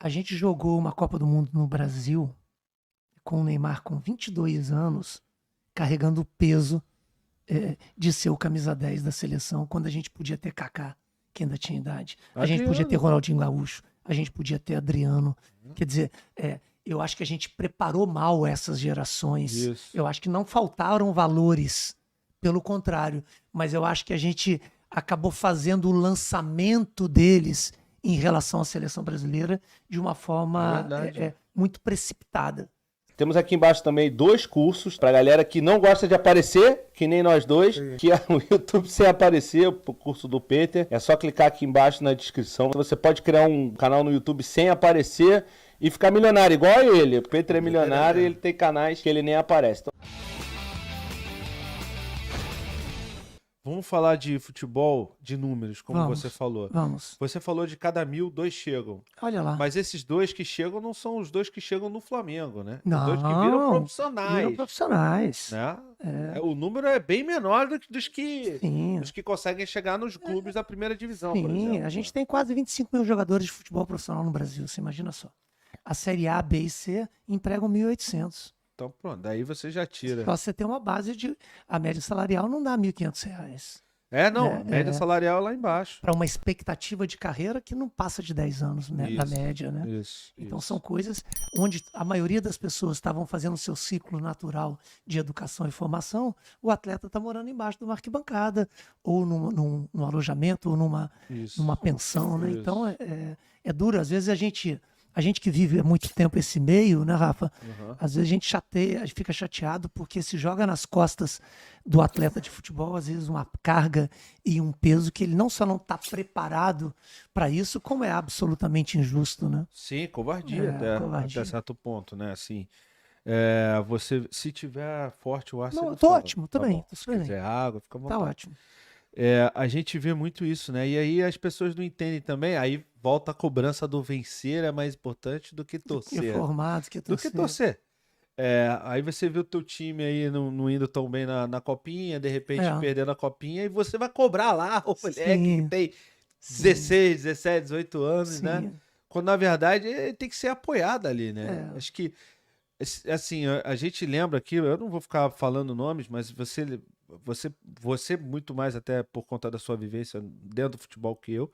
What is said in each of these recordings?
A gente jogou uma Copa do Mundo no Brasil com o Neymar com 22 anos, carregando o peso de ser o camisa 10 da seleção, quando a gente podia ter Kaká, que ainda tinha idade. A gente podia ter Ronaldinho Gaúcho, a gente podia ter Adriano. Quer dizer, eu acho que a gente preparou mal essas gerações. Isso. Eu acho que não faltaram valores, pelo contrário. Mas eu acho que a gente acabou fazendo o lançamento deles em relação à seleção brasileira de uma forma muito precipitada. Temos aqui embaixo também 2 cursos pra galera que não gosta de aparecer, que nem nós dois, que é o YouTube Sem Aparecer, o curso do Peter. É só clicar aqui embaixo na descrição. Você pode criar um canal no YouTube sem aparecer e ficar milionário, igual ele. O Peter é milionário e ele tem canais que ele nem aparece. Então... Vamos falar de futebol, de números, como você falou. Vamos. Você falou de cada 1.000, 2 chegam. Olha lá. Mas esses 2 que chegam não são os 2 que chegam no Flamengo, né? Não. Os 2 que viram profissionais. Viram profissionais. Né? O número é bem menor dos que conseguem chegar nos clubes da primeira divisão, por exemplo. Sim, a gente tem quase 25 mil jogadores de futebol profissional no Brasil, você imagina só. A Série A, B e C empregam 1.800. Então pronto, daí você já tira. Só você tem uma base de... A média salarial não dá R$ 1.500. A média salarial é lá embaixo. Para uma expectativa de carreira que não passa de 10 anos, né, da média, né? Então são coisas onde a maioria das pessoas estavam fazendo o seu ciclo natural de educação e formação, o atleta está morando embaixo de uma arquibancada, ou num alojamento, ou numa pensão, né? Então é duro. Às vezes a gente que vive há muito tempo esse meio, né, Rafa? Às vezes a gente fica chateado porque se joga nas costas do atleta de futebol, às vezes uma carga e um peso que ele não só não está preparado para isso, como é absolutamente injusto, né? Sim, covardia, até certo ponto, né? Assim, você, se tiver forte o ar, não, tô ótimo, tô bem. Se quiser água, fica à vontade. Tá ótimo. A gente vê muito isso, né? E aí as pessoas não entendem também. Aí volta a cobrança do vencer é mais importante do que torcer. Do que torcer. Aí você vê o teu time aí não indo tão bem na copinha, de repente perdendo a copinha, e você vai cobrar lá o moleque que tem 16, 17, 18 anos, né? Quando na verdade ele tem que ser apoiado ali, né? Acho que, assim, a gente lembra aqui, eu não vou ficar falando nomes, mas você muito mais até por conta da sua vivência dentro do futebol que eu,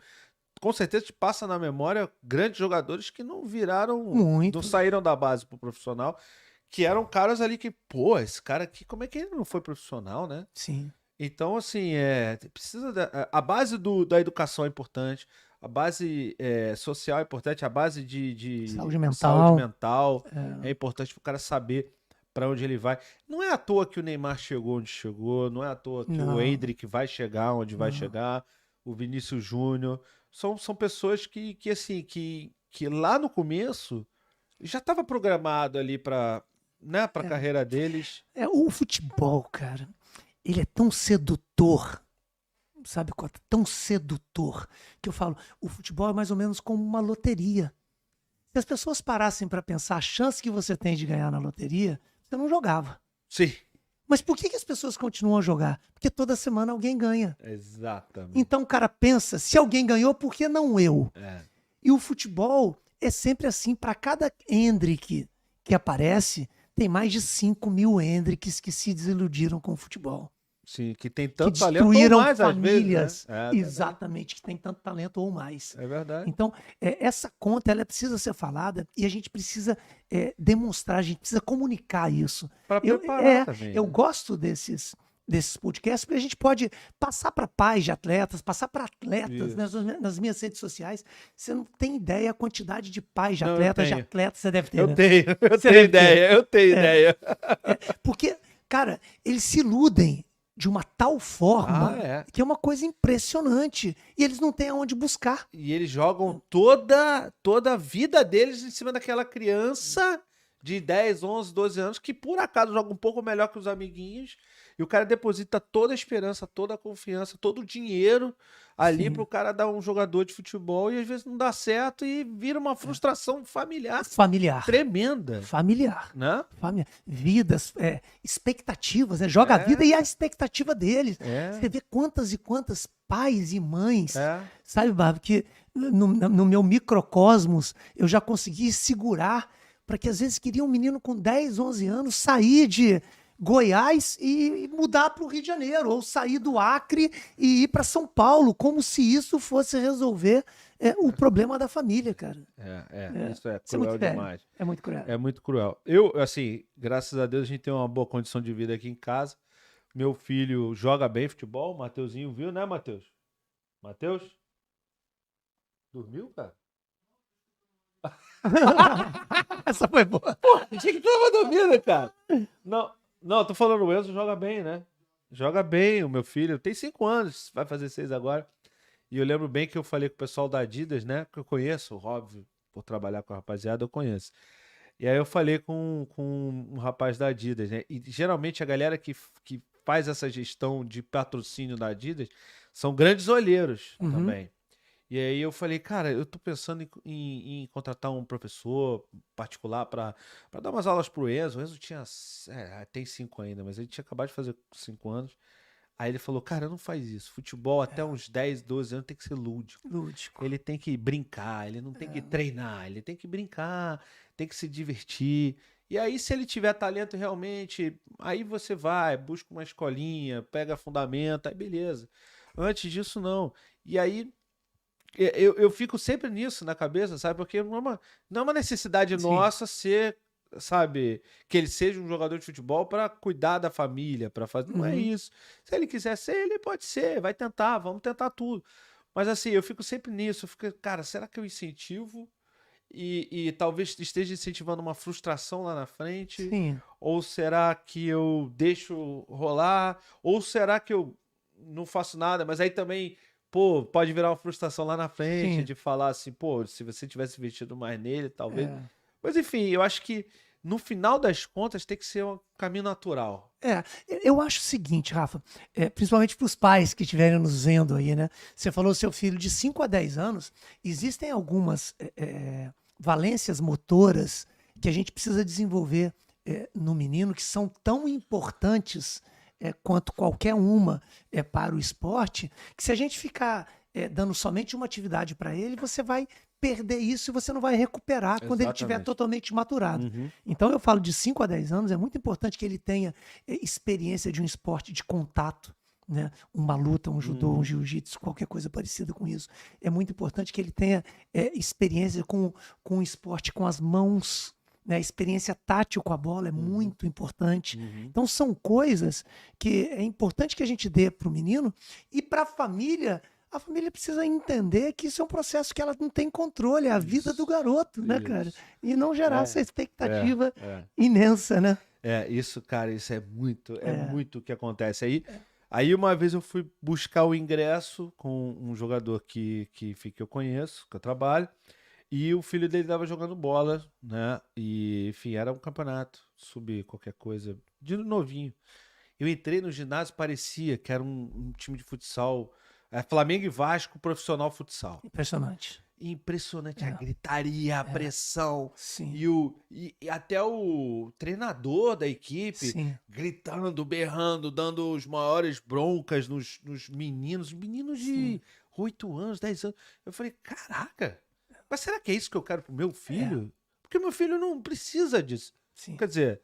com certeza te passa na memória grandes jogadores que não viraram, não saíram da base pro profissional, que eram caras ali que, pô, esse cara aqui, como é que ele não foi profissional, né? Sim. Então, assim, precisa a base da educação é importante, a base social é importante, a base de saúde mental, é importante pro cara saber para onde ele vai. Não é à toa que o Neymar chegou onde chegou, não é à toa que o Endrick vai chegar onde vai chegar, o Vinícius Júnior. São pessoas que lá no começo já estava programado ali para a carreira deles. O futebol, cara, ele é tão sedutor, sabe, Cota? Tão sedutor, que eu falo, o futebol é mais ou menos como uma loteria. Se as pessoas parassem para pensar a chance que você tem de ganhar na loteria, você não jogava. Sim. Mas por que as pessoas continuam a jogar? Porque toda semana alguém ganha. Exatamente. Então o cara pensa, se alguém ganhou, por que não eu? E o futebol é sempre assim, para cada Endrick que aparece, tem mais de 5 mil Endricks que se desiludiram com o futebol. Sim, que tem tanto que talento destruíram ou mais, famílias, às vezes, né? Exatamente, que tem tanto talento ou mais. É verdade. Então, essa conta, ela precisa ser falada e a gente precisa demonstrar, a gente precisa comunicar isso. Para preparar também. Eu gosto desses podcasts, porque a gente pode passar para pais de atletas, passar para atletas, né, nas minhas redes sociais. Você não tem ideia a quantidade de pais de atletas, você deve ter. Eu tenho ideia. Porque, cara, eles se iludem de uma tal forma que é uma coisa impressionante. E eles não têm aonde buscar. E eles jogam toda a vida deles em cima daquela criança de 10, 11, 12 anos que por acaso joga um pouco melhor que os amiguinhos. E o cara deposita toda a esperança, toda a confiança, todo o dinheiro ali pro cara dar um jogador de futebol e às vezes não dá certo e vira uma frustração familiar. Tremenda. Familiar. Né? Vidas, expectativas, né? Joga a vida e a expectativa deles. Você vê quantas e quantas pais e mães, sabe, Bárbara, que no meu microcosmos, eu já consegui segurar para que às vezes queria um menino com 10, 11 anos sair de Goiás e mudar para o Rio de Janeiro, ou sair do Acre e ir para São Paulo, como se isso fosse resolver o problema da família, cara. Isso é cruel demais. É muito cruel. É muito cruel. Eu, assim, graças a Deus, a gente tem uma boa condição de vida aqui em casa. Meu filho joga bem futebol, o Mateuzinho viu, né, Matheus? Matheus? Dormiu, cara? Essa foi boa. Porra, tinha que tava dormindo, cara. Não, tô falando, o Enzo joga bem, né? Joga bem, o meu filho. Tem 5 anos, vai fazer 6 agora. E eu lembro bem que eu falei com o pessoal da Adidas, né? Que eu conheço, óbvio, por trabalhar com a rapaziada, eu conheço. E aí eu falei com um rapaz da Adidas, né? E geralmente a galera que faz essa gestão de patrocínio da Adidas são grandes olheiros também. E aí eu falei, cara, eu tô pensando em contratar um professor particular para dar umas aulas pro Enzo. O Enzo tinha, tem 5 ainda, mas ele tinha acabado de fazer 5 anos. Aí ele falou, cara, não faz isso. Futebol até uns 10, 12 anos tem que ser lúdico. Ele tem que brincar, ele não tem que treinar, ele tem que brincar, tem que se divertir. E aí, se ele tiver talento realmente, aí você vai, busca uma escolinha, pega fundamento, aí beleza. Antes disso, não. E aí, eu fico sempre nisso na cabeça, sabe? Porque não é uma necessidade nossa ser, sabe, que ele seja um jogador de futebol para cuidar da família, para fazer. Não é isso. Se ele quiser ser, ele pode ser, vai tentar, vamos tentar tudo. Mas assim, eu fico sempre nisso. Eu fico, cara, será que eu incentivo e talvez esteja incentivando uma frustração lá na frente? Sim. Ou será que eu deixo rolar? Ou será que eu não faço nada, mas aí também, pô, pode virar uma frustração lá na frente, de falar assim, pô, se você tivesse investido mais nele, talvez. Mas enfim, eu acho que no final das contas tem que ser um caminho natural. Eu acho o seguinte, Rafa, principalmente para os pais que estiverem nos vendo aí, né? Você falou seu filho de 5 a 10 anos, existem algumas valências motoras que a gente precisa desenvolver no menino que são tão importantes quanto qualquer uma para o esporte, que se a gente ficar dando somente uma atividade para ele, você vai perder isso e você não vai recuperar quando ele estiver totalmente maturado. Então eu falo de 5 a 10 anos, é muito importante que ele tenha experiência de um esporte de contato, né? Uma luta, um judô, um jiu-jitsu, qualquer coisa parecida com isso. É muito importante que ele tenha experiência com um esporte com as mãos, né? A experiência tátil com a bola é muito importante. Então são coisas que é importante que a gente dê para o menino e para a família precisa entender que isso é um processo que ela não tem controle, é a vida do garoto, né, cara? E não gerar essa expectativa imensa, né? Isso, cara, isso é muito o que acontece. Aí uma vez eu fui buscar o ingresso com um jogador que eu conheço, que eu trabalho, e o filho dele estava jogando bola, né? E, enfim, era um campeonato, subir qualquer coisa, de novinho. Eu entrei no ginásio, parecia que era um time de futsal, Flamengo e Vasco, profissional futsal. Impressionante a gritaria, a pressão. E até o treinador da equipe gritando, berrando, dando os maiores broncas nos meninos. Meninos de 8 anos, 10 anos. Eu falei, caraca, mas será que é isso que eu quero pro meu filho? Porque meu filho não precisa disso. Quer dizer,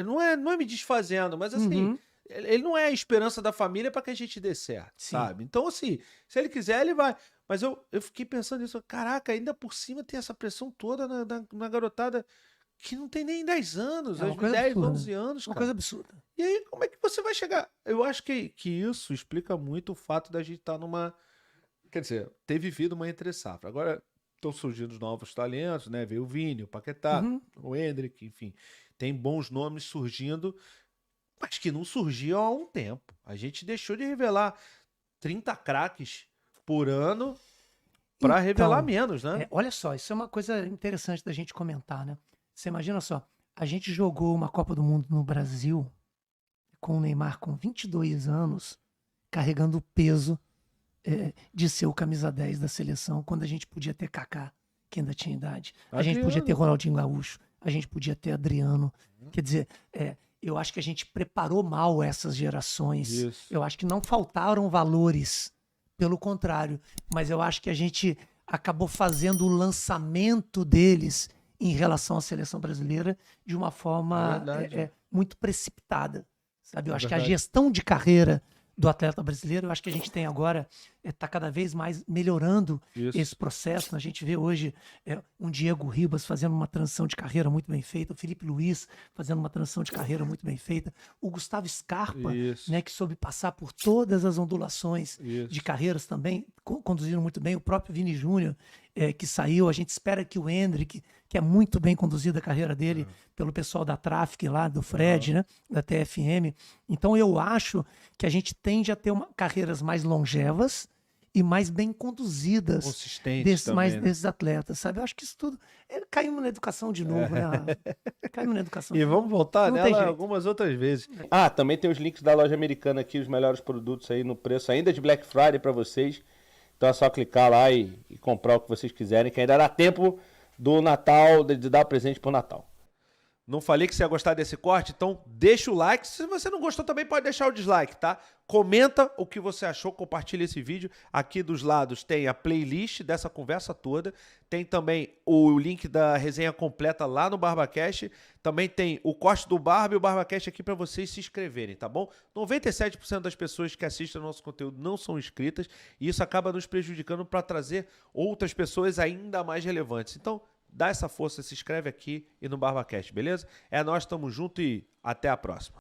não é me desfazendo, mas assim... Ele não é a esperança da família para que a gente dê certo, sabe? Então, assim, se ele quiser, ele vai. Mas eu fiquei pensando nisso. Caraca, ainda por cima tem essa pressão toda na garotada que não tem nem 10 anos, 10, 11 anos, cara. Uma coisa absurda. E aí, como é que você vai chegar? Eu acho que isso explica muito o fato da gente estar numa... Quer dizer, ter vivido uma entre-safra. Agora estão surgindo novos talentos, né? Veio o Vini, o Paquetá, o Hendrick, enfim. Tem bons nomes surgindo... mas que não surgiam há um tempo. A gente deixou de revelar 30 craques por ano para revelar menos, né? Olha só, isso é uma coisa interessante da gente comentar, né? Você imagina só, a gente jogou uma Copa do Mundo no Brasil com o Neymar com 22 anos, carregando o peso de ser o camisa 10 da seleção, quando a gente podia ter Kaká, que ainda tinha idade. A gente podia ter Ronaldinho Gaúcho, a gente podia ter Adriano. Quer dizer, eu acho que a gente preparou mal essas gerações. Eu acho que não faltaram valores, pelo contrário. Mas eu acho que a gente acabou fazendo o lançamento deles em relação à seleção brasileira de uma forma muito precipitada, sabe? Eu acho que a gestão de carreira do atleta brasileiro, eu acho que a gente tem agora, está cada vez mais melhorando esse processo. A gente vê hoje um Diego Ribas fazendo uma transição de carreira muito bem feita, o Felipe Luiz fazendo uma transição de carreira muito bem feita, o Gustavo Scarpa, né, que soube passar por todas as ondulações de carreiras também, conduzindo muito bem, o próprio Vini Júnior, que saiu, a gente espera que o Hendrick, que é muito bem conduzido a carreira dele pelo pessoal da Traffic lá, do Fred, né, da TFM. Então eu acho que a gente tende a ter carreiras mais longevas e mais bem conduzidas desses atletas, sabe? Eu acho que isso tudo... Caímos na educação de novo, né? Caímos na educação. E vamos voltar nela algumas outras vezes. Também tem os links da loja americana aqui, os melhores produtos aí no preço ainda de Black Friday para vocês. Então é só clicar lá e comprar o que vocês quiserem, que ainda dá tempo do Natal, de dar presente pro Natal. Não falei que você ia gostar desse corte? Então deixa o like. Se você não gostou também pode deixar o dislike, tá? Comenta o que você achou, compartilha esse vídeo. Aqui dos lados tem a playlist dessa conversa toda. Tem também o link da resenha completa lá no BarbaCast. Também tem o corte do Barba e o BarbaCast aqui para vocês se inscreverem, tá bom? 97% das pessoas que assistem ao nosso conteúdo não são inscritas e isso acaba nos prejudicando para trazer outras pessoas ainda mais relevantes. Então, dá essa força, se inscreve aqui e no BarbaCast, beleza? Nós estamos juntos e até a próxima.